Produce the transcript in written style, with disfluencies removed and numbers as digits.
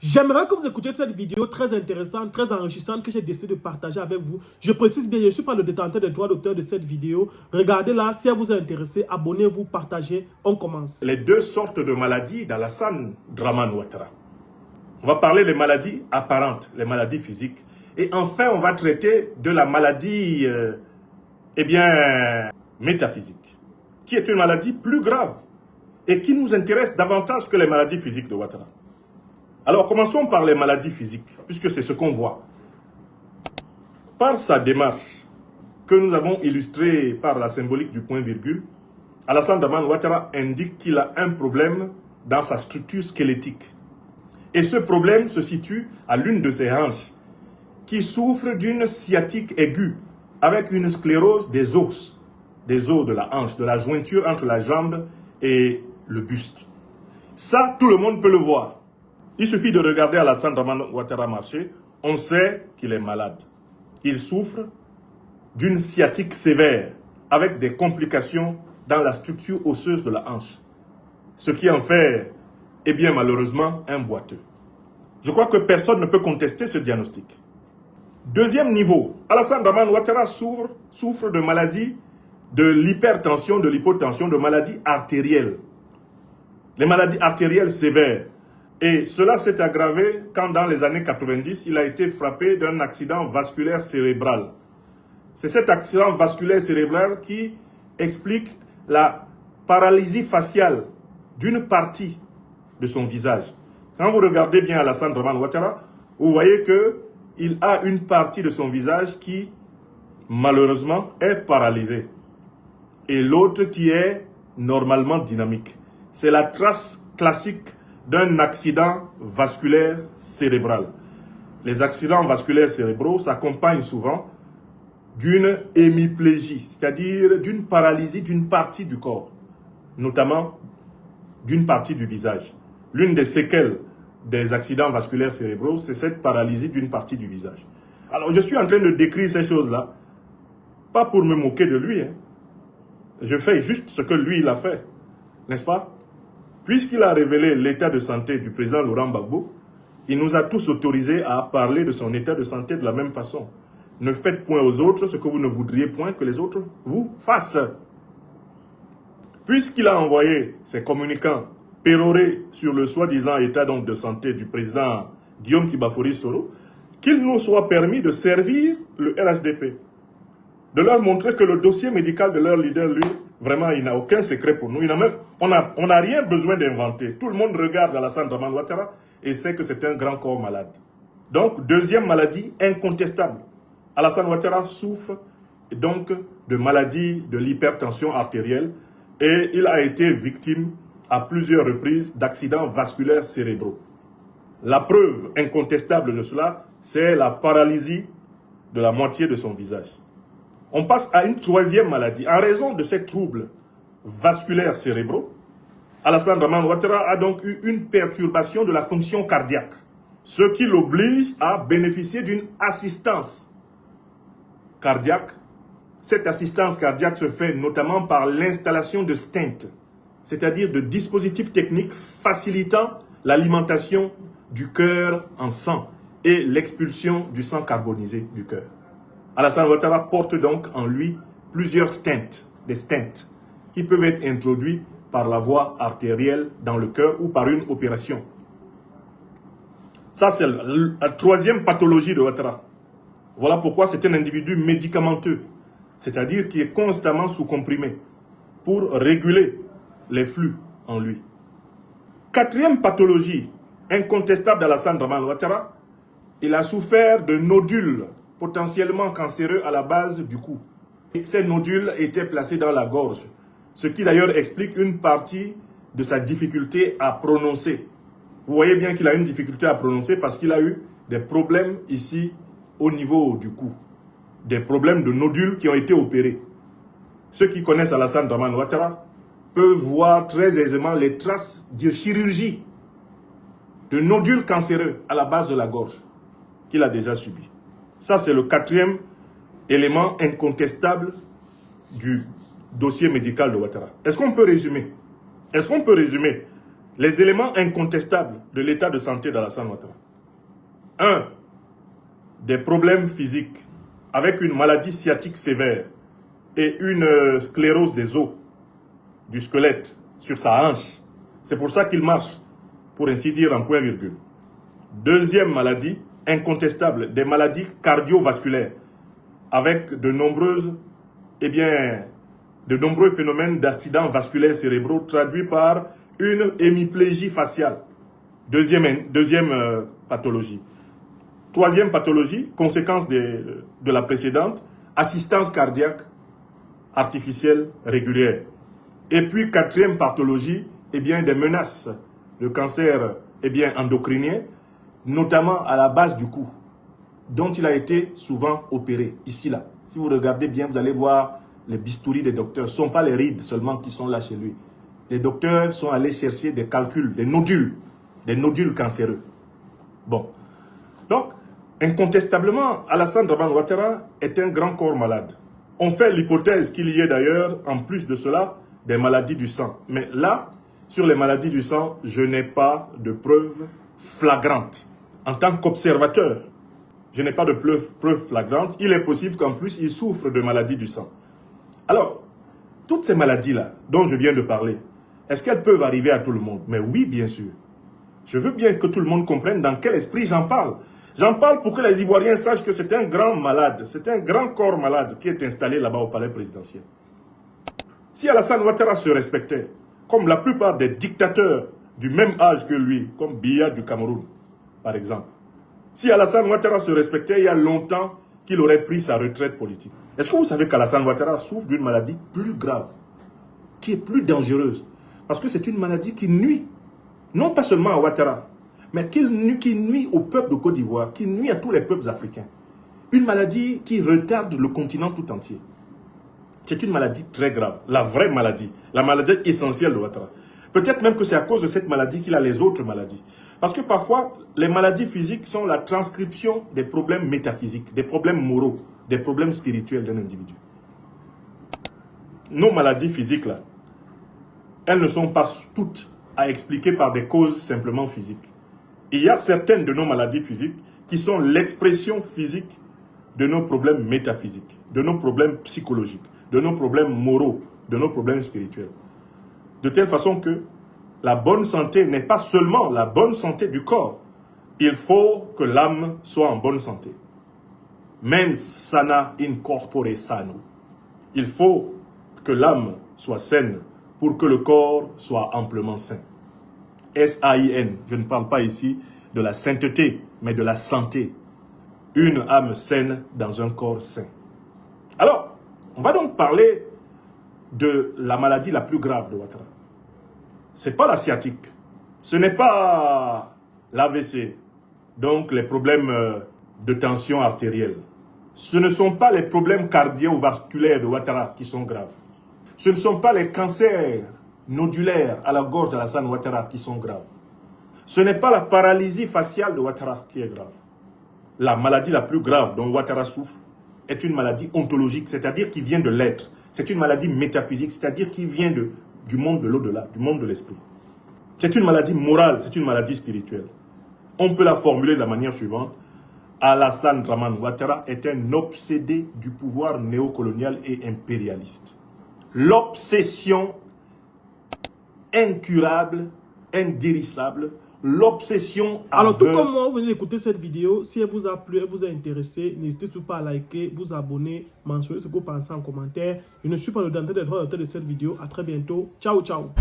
J'aimerais que vous écoutiez cette vidéo très intéressante, très enrichissante que j'ai décidé de partager avec vous. Je précise bien, je ne suis pas le détenteur des droits d'auteur de cette vidéo. Regardez-la, si elle vous a intéressé, abonnez-vous, partagez, on commence. Les deux sortes de maladies d'Alassane Dramane Ouattara. On va parler des maladies apparentes, les maladies physiques. Et enfin, on va traiter de la maladie, métaphysique, qui est une maladie plus grave et qui nous intéresse davantage que les maladies physiques de Ouattara. Alors, commençons par les maladies physiques, puisque c'est ce qu'on voit. Par sa démarche, que nous avons illustrée par la symbolique du point-virgule, Alassane Dramane Ouattara indique qu'il a un problème dans sa structure squelettique. Et ce problème se situe à l'une de ses hanches, qui souffre d'une sciatique aiguë, avec une sclérose des os de la hanche, de la jointure entre la jambe et le buste. Ça, tout le monde peut le voir. Il suffit de regarder Alassane Dramane Ouattara marcher, on sait qu'il est malade. Il souffre d'une sciatique sévère, avec des complications dans la structure osseuse de la hanche. Ce qui en fait, malheureusement, un boiteux. Je crois que personne ne peut contester ce diagnostic. Deuxième niveau, Alassane Dramane Ouattara souffre de maladies de l'hypertension, de l'hypotension, de maladies artérielles. Les maladies artérielles sévères. Et cela s'est aggravé quand dans les années 90, il a été frappé d'un accident vasculaire cérébral. C'est cet accident vasculaire cérébral qui explique la paralysie faciale d'une partie de son visage. Quand vous regardez bien Alassane Dramane Ouattara, vous voyez qu'il a une partie de son visage qui, malheureusement, est paralysée. Et l'autre qui est normalement dynamique. C'est la trace classique d'un accident vasculaire cérébral. Les accidents vasculaires cérébraux s'accompagnent souvent d'une hémiplégie, c'est-à-dire d'une paralysie d'une partie du corps, notamment d'une partie du visage. L'une des séquelles des accidents vasculaires cérébraux, c'est cette paralysie d'une partie du visage. Alors, je suis en train de décrire ces choses-là, pas pour me moquer de lui. Je fais juste ce que lui, il a fait, n'est-ce pas? Puisqu'il a révélé l'état de santé du président Laurent Gbagbo, il nous a tous autorisés à parler de son état de santé de la même façon. Ne faites point aux autres ce que vous ne voudriez point que les autres vous fassent. Puisqu'il a envoyé ses communicants pérorer sur le soi-disant état de santé du président Guillaume Kibafori Soro, qu'il nous soit permis de servir le RHDP. De leur montrer que le dossier médical de leur leader, lui, vraiment, il n'a aucun secret pour nous. On n'a rien besoin d'inventer. Tout le monde regarde Alassane Dramane Ouattara et sait que c'est un grand corps malade. Donc, deuxième maladie incontestable. Alassane Ouattara souffre donc de maladie de l'hypertension artérielle et il a été victime à plusieurs reprises d'accidents vasculaires cérébraux. La preuve incontestable de cela, c'est la paralysie de la moitié de son visage. On passe à une troisième maladie. En raison de ces troubles vasculaires cérébraux, Alassane Dramane Ouattara a donc eu une perturbation de la fonction cardiaque, ce qui l'oblige à bénéficier d'une assistance cardiaque. Cette assistance cardiaque se fait notamment par l'installation de stents, c'est-à-dire de dispositifs techniques facilitant l'alimentation du cœur en sang et l'expulsion du sang carbonisé du cœur. Alassane Ouattara porte donc en lui plusieurs stents, des stents, qui peuvent être introduits par la voie artérielle dans le cœur ou par une opération. Ça, c'est la troisième pathologie de Ouattara. Voilà pourquoi c'est un individu médicamenteux, c'est-à-dire qui est constamment sous comprimé pour réguler les flux en lui. Quatrième pathologie incontestable d'Alassane Dramane Ouattara, il a souffert de nodules potentiellement cancéreux à la base du cou. Ces nodules étaient placés dans la gorge, ce qui d'ailleurs explique une partie de sa difficulté à prononcer. Vous voyez bien qu'il a une difficulté à prononcer parce qu'il a eu des problèmes ici au niveau du cou. Des problèmes de nodules qui ont été opérés. Ceux qui connaissent Alassane Dramane Ouattara peuvent voir très aisément les traces de chirurgie de nodules cancéreux à la base de la gorge qu'il a déjà subi. Ça, c'est le quatrième élément incontestable du dossier médical de Ouattara. Est-ce qu'on peut résumer les éléments incontestables de l'état de santé d'Alassane Ouattara. 1. Des problèmes physiques avec une maladie sciatique sévère et une sclérose des os, du squelette, sur sa hanche. C'est pour ça qu'il marche, pour ainsi dire, en point virgule. Deuxième maladie incontestable, des maladies cardiovasculaires avec de nombreux phénomènes d'accidents vasculaires cérébraux traduits par une hémiplégie faciale. Deuxième pathologie. Troisième pathologie, conséquence de la précédente, assistance cardiaque artificielle régulière. Et puis quatrième pathologie, des menaces de cancer endocrinien, notamment à la base du cou, dont il a été souvent opéré, ici, là. Si vous regardez bien, vous allez voir les bistouris des docteurs. Ce ne sont pas les rides seulement qui sont là chez lui. Les docteurs sont allés chercher des calculs, des nodules cancéreux. Bon. Donc, incontestablement, Alassane Dramane Ouattara est un grand corps malade. On fait l'hypothèse qu'il y ait d'ailleurs, en plus de cela, des maladies du sang. Mais là, sur les maladies du sang, je n'ai pas de preuves flagrantes. En tant qu'observateur, je n'ai pas de preuves flagrantes. Il est possible qu'en plus, il souffre de maladies du sang. Alors, toutes ces maladies-là, dont je viens de parler, est-ce qu'elles peuvent arriver à tout le monde? Mais oui, bien sûr. Je veux bien que tout le monde comprenne dans quel esprit j'en parle. J'en parle pour que les Ivoiriens sachent que c'est un grand malade, c'est un grand corps malade qui est installé là-bas au palais présidentiel. Si Alassane Ouattara se respectait, comme la plupart des dictateurs du même âge que lui, comme Biya du Cameroun, par exemple, si Alassane Ouattara se respectait, il y a longtemps qu'il aurait pris sa retraite politique. Est-ce que vous savez qu'Alassane Ouattara souffre d'une maladie plus grave, qui est plus dangereuse? Parce que c'est une maladie qui nuit, non pas seulement à Ouattara, mais qui nuit au peuple de Côte d'Ivoire, qui nuit à tous les peuples africains. Une maladie qui retarde le continent tout entier. C'est une maladie très grave, la vraie maladie, la maladie essentielle de Ouattara. Peut-être même que c'est à cause de cette maladie qu'il a les autres maladies. Parce que parfois, les maladies physiques sont la transcription des problèmes métaphysiques, des problèmes moraux, des problèmes spirituels d'un individu. Nos maladies physiques, là, elles ne sont pas toutes à expliquer par des causes simplement physiques. Il y a certaines de nos maladies physiques qui sont l'expression physique de nos problèmes métaphysiques, de nos problèmes psychologiques, de nos problèmes moraux, de nos problèmes spirituels. De telle façon que la bonne santé n'est pas seulement la bonne santé du corps. Il faut que l'âme soit en bonne santé. Mens sana in corpore sano. Il faut que l'âme soit saine pour que le corps soit amplement sain. S-A-I-N. Je ne parle pas ici de la sainteté, mais de la santé. Une âme saine dans un corps sain. Alors, on va donc parler de la maladie la plus grave de Ouattara. Ce n'est pas la sciatique. Ce n'est pas l'AVC. Donc les problèmes de tension artérielle. Ce ne sont pas les problèmes cardiovasculaires de Ouattara qui sont graves. Ce ne sont pas les cancers nodulaires à la gorge d'Alassane Ouattara qui sont graves. Ce n'est pas la paralysie faciale de Ouattara qui est grave. La maladie la plus grave dont Ouattara souffre est une maladie ontologique, c'est-à-dire qui vient de l'être. C'est une maladie métaphysique, c'est-à-dire qui vient du monde de l'au-delà, du monde de l'esprit. C'est une maladie morale, c'est une maladie spirituelle. On peut la formuler de la manière suivante. Alassane Dramane Ouattara est un obsédé du pouvoir néocolonial et impérialiste. L'obsession incurable, inguérissable, l'obsession Alors, tout aveugle. comme moi, vous venez d'écouter cette vidéo. Si elle vous a plu, elle vous a intéressé, n'hésitez surtout pas à liker, vous abonner, mentionner ce que vous pensez en commentaire. Je ne suis pas le détenteur des droits d'auteur de cette vidéo. À très bientôt. Ciao, ciao.